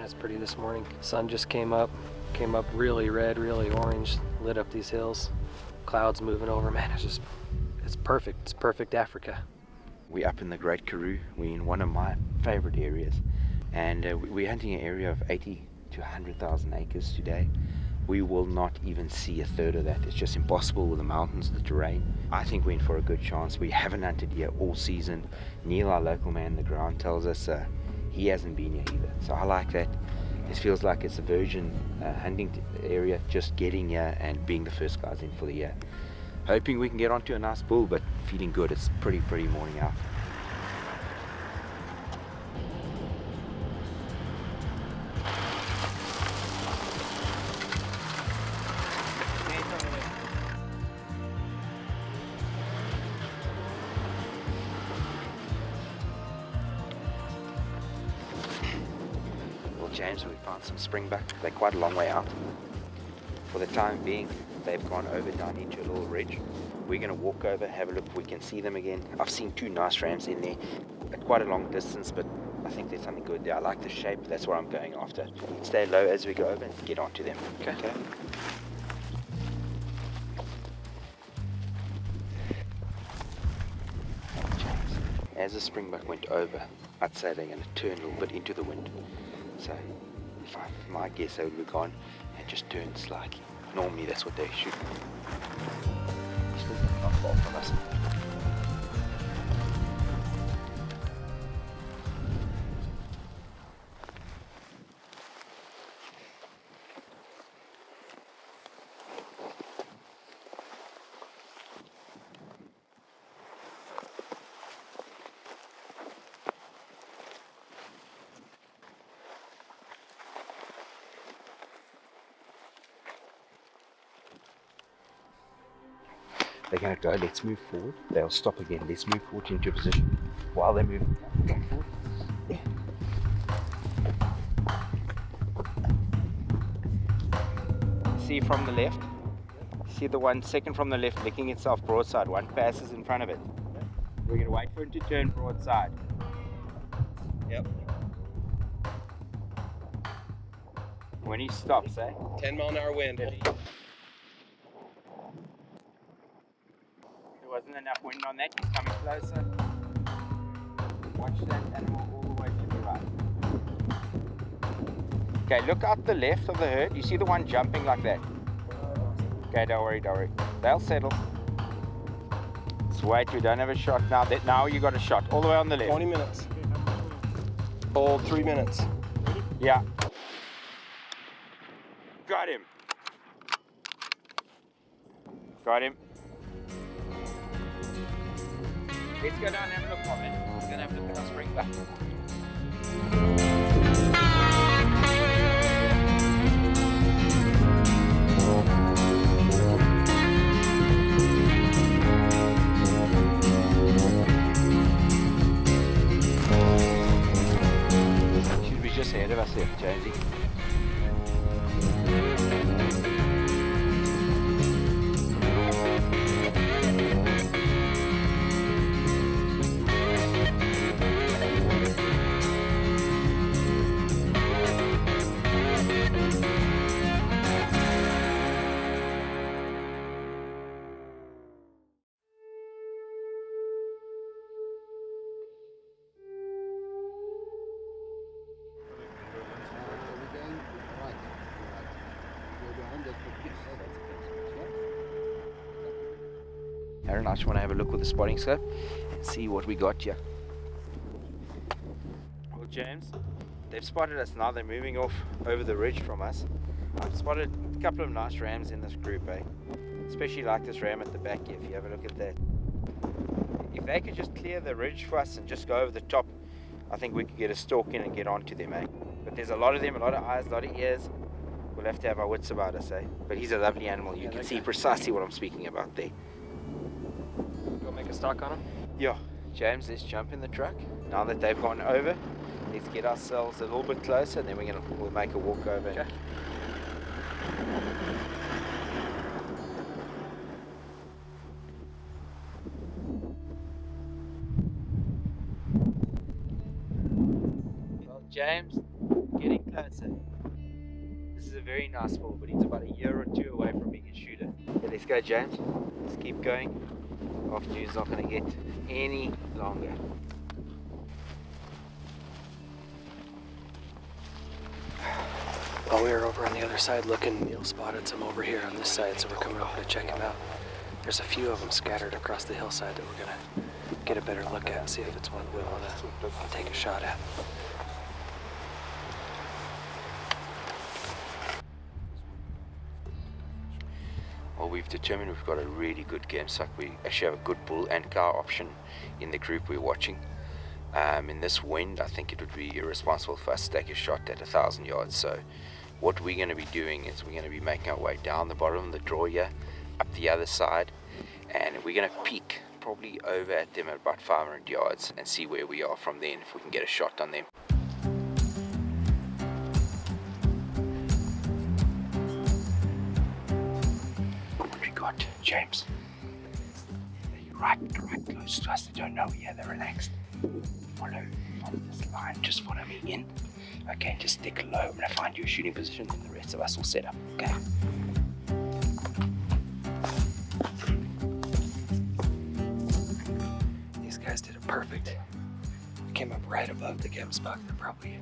That's pretty this morning. Sun just came up really red, really orange, lit up these hills. Clouds moving over, man, it's perfect. It's perfect Africa. We're up in the Great Karoo. We're in one of my favorite areas, and we're hunting an area of 80 to 100,000 acres today. We will not even see a third of that. It's just impossible with the mountains, the terrain. I think we're in for a good chance. We haven't hunted here all season. Neil, our local man on the ground, tells us he hasn't been here either. So I like that. It feels like it's a virgin hunting area, just getting here and being the first guys in for the year. Hoping we can get onto a nice bull, but feeling good. It's pretty morning out. James, we found some springbok. They're quite a long way out. For the time being, they've gone over down into a little ridge. We're going to walk over, have a look if we can see them again. I've seen two nice rams in there at quite a long distance, but I think there's something good there. I like the shape. That's what I'm going after. Stay low as we go over and get onto them. Okay. As the springbok went over, I'd say they're going to turn a little bit into the wind. So, if my guess, they would have gone and just turned slightly. Normally, that's what they should. Still not far from us. They're going to go, let's move forward. They'll stop again, let's move forward into a position. While they move forward. Yeah. See from the left? See the one second from the left licking itself broadside. One passes in front of it. We're going to wait for him to turn broadside. Yep. When he stops, 10 mile an hour wind. Wasn't enough wind on that. He's coming closer. Watch that animal all the way to the right. Okay, look out the left of the herd. You see the one jumping like that? Okay, don't worry. They'll settle. Just wait, we don't have a shot now. Now you got a shot all the way on the left. 20 minutes. Hold 3 minutes. Yeah. Got him. Let's go down and have a look, man. We're going to have a look at our springbok. Should be just ahead of us here, Jonesy. Aaron, I just want to have a look with the spotting scope and see what we got here. Well, James, they've spotted us now. They're moving off over the ridge from us. I've spotted a couple of nice rams in this group, especially like this ram at the back here, if you have a look at that. If they could just clear the ridge for us and just go over the top, I think we could get a stalk in and get onto them, But there's a lot of them, a lot of eyes, a lot of ears. We'll have to have our wits about us, But he's a lovely animal. You can see precisely what I'm speaking about there. Go make a stalk on him? Yeah. James, let's jump in the truck. Now that they've gone over, let's get ourselves a little bit closer, and then we'll make a walk over. Okay. Well, James, Getting closer. This is a very nice bull, but he's about a year or two away from being a shooter. Okay, let's go, James. Let's keep going. Afternoon's not going to get any longer. While we were over on the other side looking, Neil spotted some over here on this side, so we're coming over to check him out. There's a few of them scattered across the hillside that we're gonna get a better look at and see if it's one we want to take a shot at. Well, we've determined we've got a really good game suck. We actually have a good bull and cow option in the group we're watching. In this wind, I think it would be irresponsible for us to take a shot at 1,000 yards. So what we're going to be doing is we're going to be making our way down the bottom of the draw here, up the other side, and we're going to peek probably over at them at about 500 yards and see where we are from then, if we can get a shot on them. What we got, James? Right close to us. They don't know we are. They're relaxed. Follow this line. Just follow me in. Okay, just stick low. I'm gonna find you a shooting position, and the rest of us will set up. Okay. These guys did it perfect. They came up right above the game spot. They're probably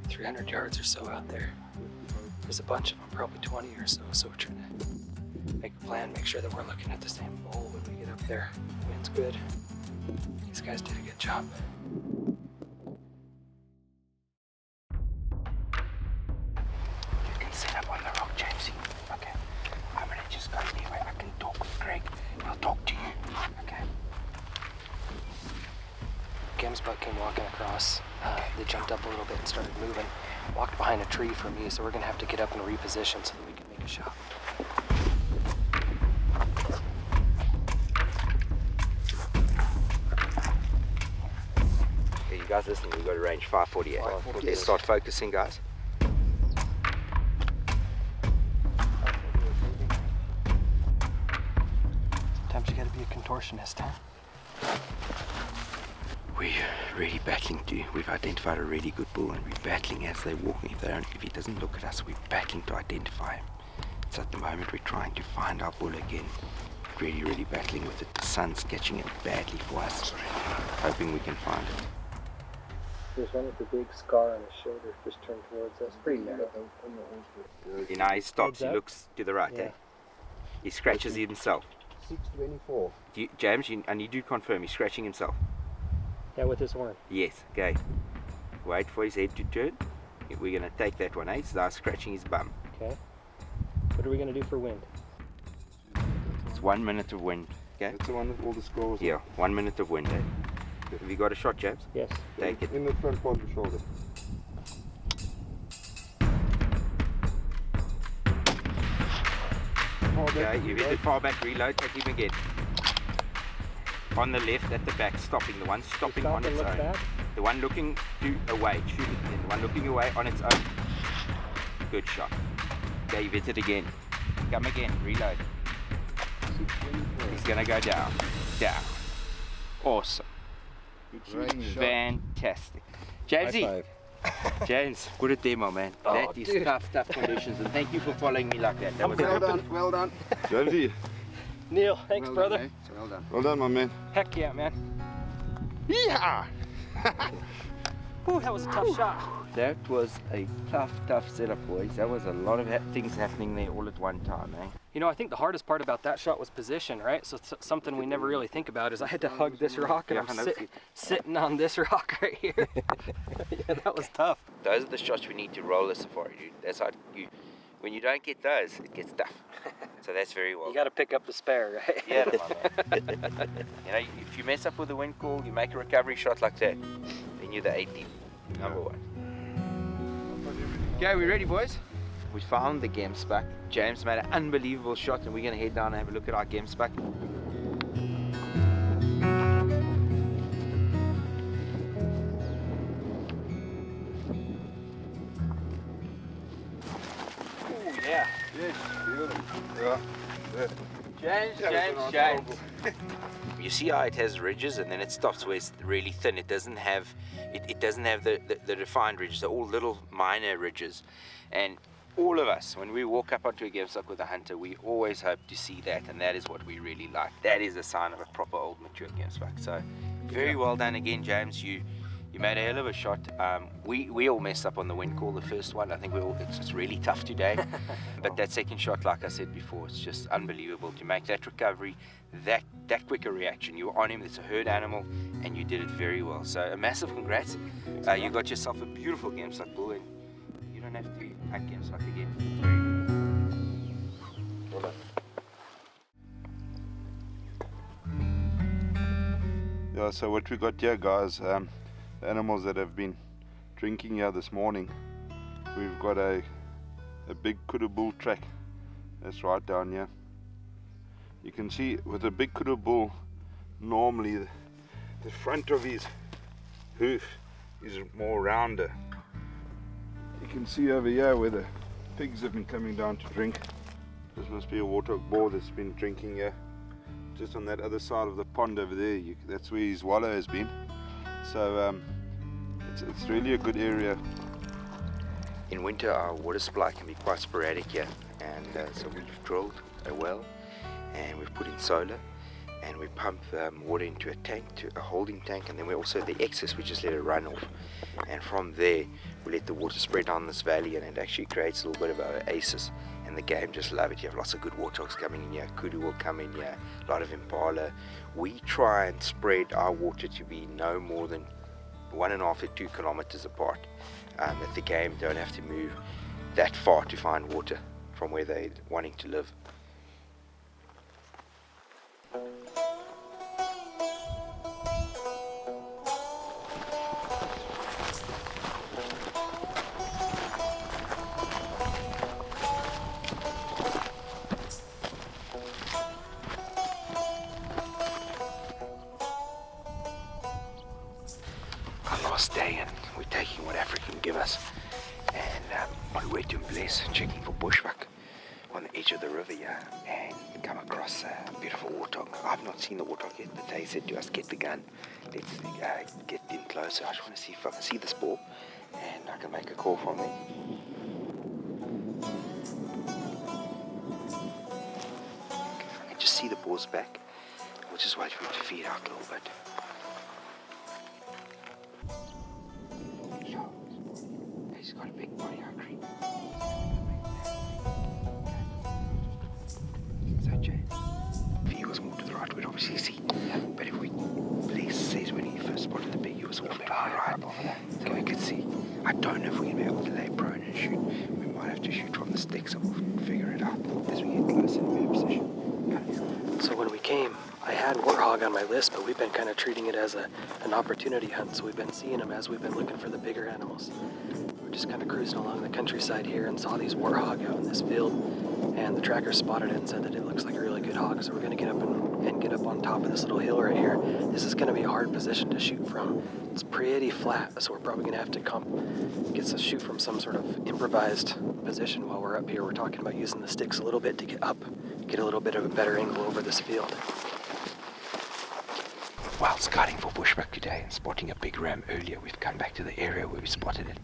300 yards or so out there. There's a bunch of them, probably 20 or so. So we're trying to make a plan, make sure that we're looking at the same bull when we get up there. Wind's good. These guys did a good job. You can set up on the rock, Jamesy. Okay. I'm gonna just go anyway. I can talk with Greg. I'll talk to you. Okay. Gam's buck came walking across. They jumped up a little bit and started moving. Walked behind a tree from me, so we're gonna have to get up and reposition so that we can make a shot. Okay, you guys listen, we've got a range 548. Let's start focusing, guys. Sometimes you gotta be a contortionist, huh? We're really battling to, we've identified a really good bull, and we're battling as they're walking. If he doesn't look at us, we're battling to identify him. So at the moment we're trying to find our bull again. Really battling with it. The sun's catching it badly for us. Hoping we can find it. There's one with a big scar on his shoulder just turned towards us. Pretty narrow. You know, he stops, he Heads up. looks to the right, Yeah. eh? He scratches himself. 624. James, and you do confirm he's scratching himself? Yeah, with his horn. Yes, okay. Wait for his head to turn. We're going to take that one, eh? He's now scratching his bum. Okay. What are we gonna do for wind? It's 1 minute of wind, okay? That's the one with all the scrolls. Yeah, 1 minute of wind, eh? Have you got a shot, James? Yes. Take it. In the front part of the shoulder. Okay, you hit it far back, reload, take him again. On the left, at the back, stopping. The one stopping Stop on and its look own. back. The one looking away, shoot it again. The one looking away on its own. Good shot. Okay, you hit it again. Come again, reload. He's gonna go down. Down. Awesome. Fantastic. Jamesy. James, good at demo, man. Oh, that is dude. tough conditions, and thank you for following me like that. That was Well done. Jonesy. Neil, thanks, brother. Done, eh? Well done, my man. Heck yeah, man. Yeah. Ooh, that was a tough shot. That was a tough setup, boys. That was a lot of things happening there all at one time, eh? You know, I think the hardest part about that shot was position, right? So something we never really think about is I had to hug this rock, and Yeah, I'm I know. sitting on this rock right here. Yeah, that was tough. Those are the shots we need to roll a safari, dude. That's how when you don't get those, it gets tough. So that's very well. You got to pick up the spare, right? Yeah, my man. You know, if you mess up with the wind call, you make a recovery shot like that, then you're the 18th. Number one. Okay, we ready, boys? We found the game spec. James made an unbelievable shot, and we're gonna head down and have a look at our game spec. Ooh, yeah. Yes, beautiful. Yeah. James. You see how it has ridges and then it stops where it's really thin. It doesn't have the defined ridges. They're all little minor ridges. And all of us, when we walk up onto a game stock with a hunter, we always hope to see that, and that is what we really like. That is a sign of a proper old mature game stock. So very well done again, James. You made a hell of a shot. We all messed up on the wind call, the first one. I think it's really tough today. But that second shot, like I said before, it's just unbelievable to make that recovery, that quicker reaction. You were on him, it's a herd animal, and you did it very well. So a massive congrats. You got yourself a beautiful game stock bull, and you don't have to hunt game stock again. Very good. Well done. Yeah, so what we got here, guys, the animals that have been drinking here this morning, we've got a big kudu bull track that's right down here. You can see with a big kudu bull, normally the front of his hoof is more rounder. You can see over here where the pigs have been coming down to drink. This must be a warthog boar that's been drinking here. Just on that other side of the pond over there, that's where his wallow has been. So it's really a good area. In winter, our water supply can be quite sporadic here, and so we've drilled a well, and we've put in solar, and we pump water into a tank, to a holding tank, and then we also, the excess, we just let it run off, and from there we let the water spread down this valley, and it actually creates a little bit of an oasis, and the game just love it. You have lots of good warthogs coming in here, kudu will come in here, a lot of impala. We try and spread our water to be no more than 1.5 to 2 kilometers apart, that the game don't have to move that far to find water from where they're wanting to live. Last day, and we're taking what Africa can give us, and on the way to Bless, checking for bushbuck on the edge of the river here, and come across a beautiful warthog. I've not seen the warthog yet, but they said to us, get the gun, let's get in closer. I just want to see if I can see this ball and I can make a call from there. If I can just see the ball's back, we'll just wait for him to feed out a little bit. He's got a big body, I agree. So, Jay, if he was more to the right, we'd obviously see. But if we, Bless says when he first spotted the big, he was more to the right. So we could see. I don't know if we're going to be able to lay prone and shoot. We might have to shoot from the stick, so we'll figure it out as we get closer in better position. So when we came, I had warthog on my list, but we've been kind of treating it as an opportunity hunt. So we've been seeing them as we've been looking for the bigger animals. We're just kind of cruising along the countryside here and saw these warthog out in this field, and the tracker spotted it and said that it looks like a really good hog. So we're going to get up and get up on top of this little hill right here. This is going to be a hard position to shoot from. It's pretty flat, so we're probably going to have to get to shoot from some sort of improvised position while we're up here. We're talking about using the sticks a little bit to get up, get a little bit of a better angle over this field. While scouting for bushbuck today and spotting a big ram earlier, we've come back to the area where we spotted it,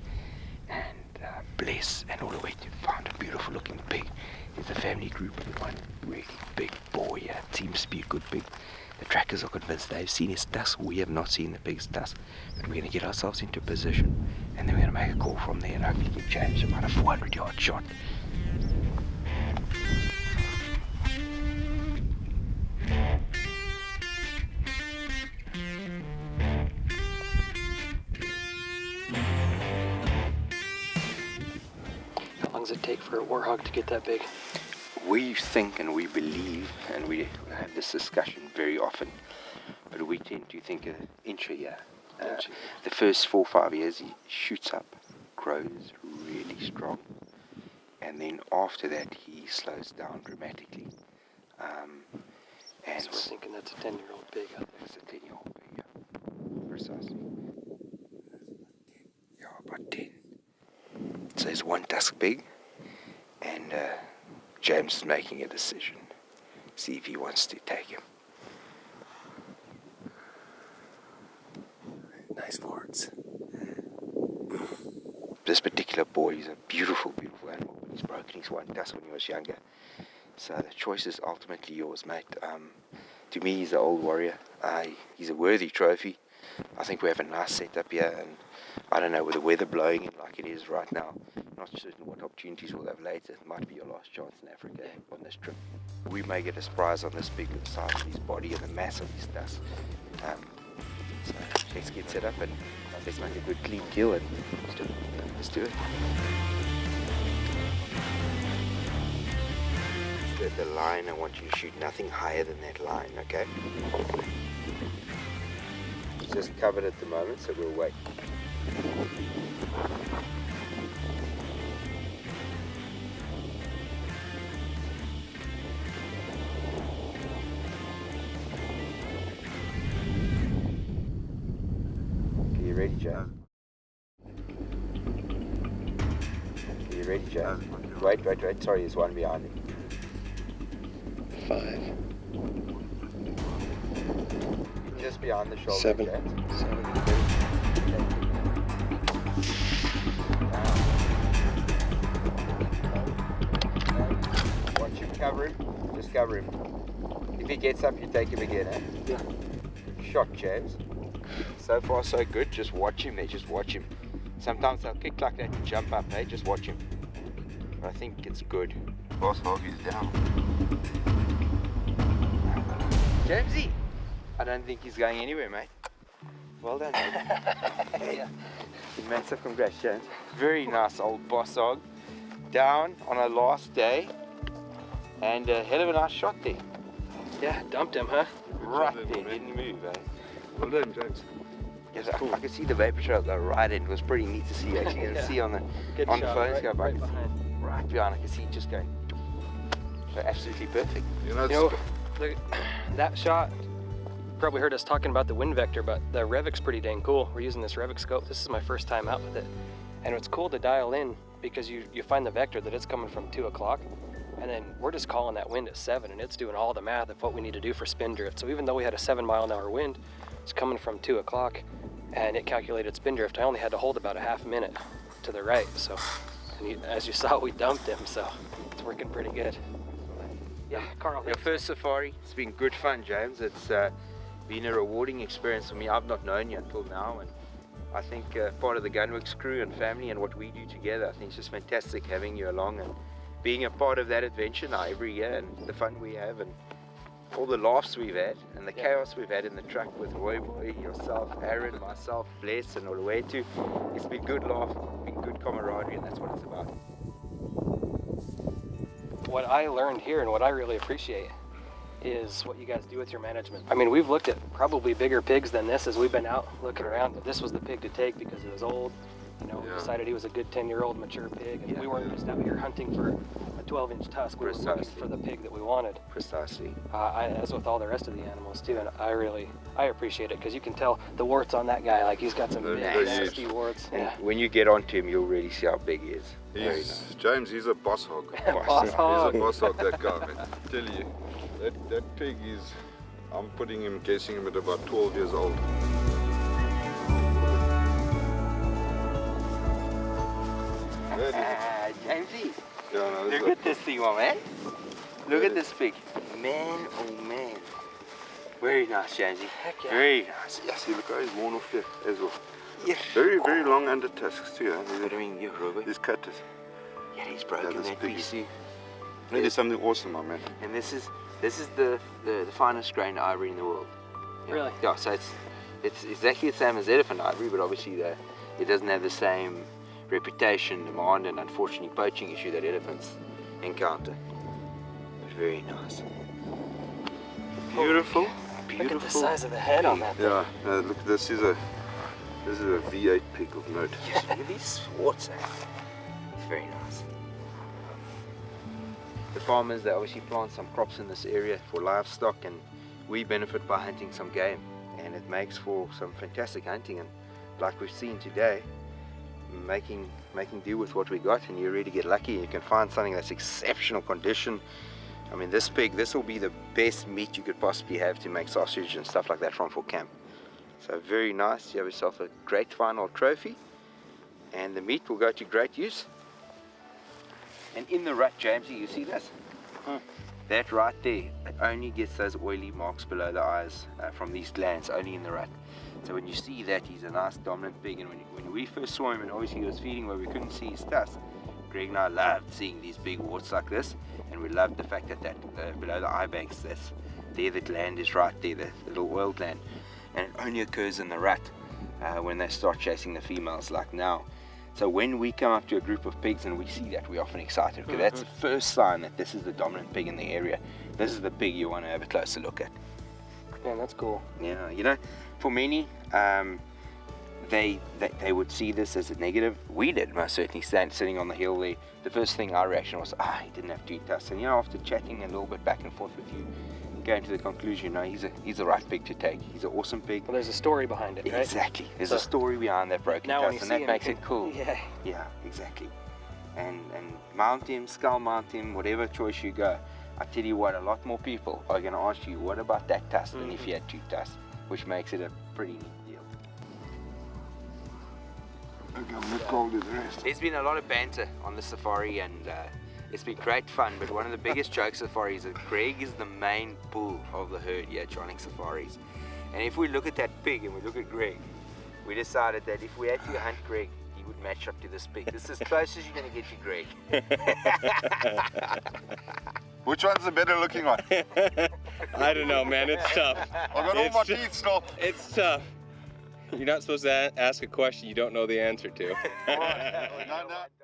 and Bless and all the way to found a beautiful looking pig. There's a family group with one really big boar here. It seems to be a good pig. The trackers are convinced they've seen his tusk. We have not seen the pig's tusk, but we're going to get ourselves into position, and then we're going to make a call from there and hopefully get James about a 400-yard shot. How long does it take for a warthog to get that big? We think and we believe, and we have this discussion very often, but we tend to think an inch a year. The first 4 or 5 years he shoots up, grows really strong, and then after that he slows down dramatically. So we're thinking that's a 10-year-old pig out there. It's a 10-year-old pig, yeah. Precisely. Yeah, about 10. So there's one tusk pig, and James is making a decision. See if he wants to take him. this particular boy is a beautiful, beautiful animal. He's broken his one tusk when he was younger. So the choice is ultimately yours, mate. To me, he's an old warrior. He's a worthy trophy. I think we have a nice setup here, and I don't know, with the weather blowing in like it is right now, not certain what opportunities we'll have later. It might be your last chance in Africa on this trip. We may get a surprise on this big, the size of his body and the mass of his tusk. So let's get set up and let's make a good clean kill and let's do it. The line, I want you to shoot nothing higher than that line, okay? It's just covered at the moment, so we'll wait. Okay, you ready, James? Okay, you ready, James? Wait, sorry, there's one behind me. 5, Just behind the shoulder. 7. James. 7. Watch him, cover him. Just cover him. If he gets up, you take him again, eh? Yeah. Shot, James. So far, so good. Just watch him there. Just watch him. Sometimes they'll kick like that and jump up, eh? Just watch him. But I think it's good. Warthog is down. Jamesy! I don't think he's going anywhere, mate. Well done, mate. Yeah. Massive congrats, James. Very nice old boss hog. Down on our last day. And a hell of a nice shot there. Yeah, dumped him, huh? Right then, there, man. didn't move, eh? Well done, James. Yes, I could see the vapor trail go right in. It was pretty neat to see, actually. You can Yeah. see on the Good on shot, the phones right, go by. right behind. Right behind, I can see it just going. So absolutely perfect. You know, You know, that shot, probably heard us talking about the wind vector, but the Revic's pretty dang cool. We're using this Revic scope. This is my first time out with it. And it's cool to dial in because you find the vector that it's coming from 2 o'clock. And then we're just calling that wind at 7, and it's doing all the math of what we need to do for spin drift. So even though we had a 7-mile-an-hour wind, it's coming from 2 o'clock, and it calculated spin drift. I only had to hold about a half minute to the right. So, and as you saw, we dumped him, so it's working pretty good. Yeah, Carl. Your first safari, it's been good fun, James. It's been a rewarding experience for me. I've not known you until now, and I think part of the Gunwerks crew and family and what we do together, I think it's just fantastic having you along and being a part of that adventure now every year, and the fun we have and all the laughs we've had and the chaos we've had in the truck with Roy Boy, yourself, Aaron, myself, Bless, and all the way to. It's been good laugh, been good camaraderie, and that's what it's about. What I learned here and what I really appreciate is what you guys do with your management. I mean, we've looked at probably bigger pigs than this as we've been out looking around, but this was the pig to take because it was old. You know, we decided he was a good 10-year-old mature pig, and we weren't just out here hunting for a 12-inch tusk. We were looking for the pig that we wanted. Precisely. As with all the rest of the animals too, and I appreciate it because you can tell the warts on that guy. Like he's got some big, nasty warts. And Yeah. when you get onto him, you'll really see how big he is. Very nice. James, he's a boss hog. Boss hog. He's a boss hog, that guy, man. I tell you, that pig is, I'm guessing him at about 12 years old. Jamesy, Yeah, no, look at this thing, my man. Look at this pig. Man, oh man. Very nice, Jamesy. Heck yeah. Very nice. Yeah, see, look how he's worn off there as well. Yes. Very, very long under tusks too. What do you mean, you, Robert? These cutters. Yeah, he's broken this that pig. piece. That is something awesome, my man. And this is the finest grain ivory in the world. Yeah. Really? Yeah, so it's exactly the same as elephant ivory, but obviously it doesn't have the same reputation, demand, and unfortunately poaching issue that elephants encounter. But very nice. Beautiful, beautiful. Look at the size of the head on that thing. Yeah, look, this is a V8 pig of note. Yeah, look at these warts. It's very nice. The farmers, they obviously plant some crops in this area for livestock, and we benefit by hunting some game, and it makes for some fantastic hunting. And like we've seen today, making do with what we got, and you really get lucky. You can find something that's exceptional condition. I mean, this pig, this will be the best meat you could possibly have to make sausage and stuff like that from for camp. So very nice. You have yourself a great final trophy, and the meat will go to great use. And in the rut, Jamesy, you see this? That right there, it only gets those oily marks below the eyes from these glands, only in the rut. So when you see that, he's a nice dominant pig, and when we first saw him, and obviously he was feeding where we couldn't see his tusk, Greg and I loved seeing these big warts like this, and we loved the fact that below the eye banks, there the gland is right there, the little oil gland, and it only occurs in the rut when they start chasing the females like now. So when we come up to a group of pigs and we see that, we're often excited, because that's the first sign that this is the dominant pig in the area. This is the pig you want to have a closer look at. Yeah, that's cool. Yeah, you know, for many, they would see this as a negative. We did, most certainly, sitting on the hill there. The first thing, our reaction was, he didn't have 2 tusks. And you know, after chatting a little bit back and forth with you, came to the conclusion, no, he's the right pig to take. He's an awesome pig. Well, there's a story behind it, right? Exactly. There's a story behind that broken tusk, and that makes it cool. Yeah, exactly. And mount him, skull mount him, whatever choice you go. I tell you what, a lot more people are going to ask you, what about that tusk, than if you had 2 tusks, which makes it a pretty neat deal. Okay, I'm not cold as the rest. There's been a lot of banter on the safari, and it's been great fun, but one of the biggest jokes of safari is that Greg is the main bull of the herd here at Tronic Safaris. And if we look at that pig and we look at Greg, we decided that if we had to hunt Greg, he would match up to this pig. This is as close as you're going to get to Greg. Which one's the better looking one? I don't know, man. It's tough. I got all my teeth still. It's tough. You're not supposed to ask a question you don't know the answer to. No.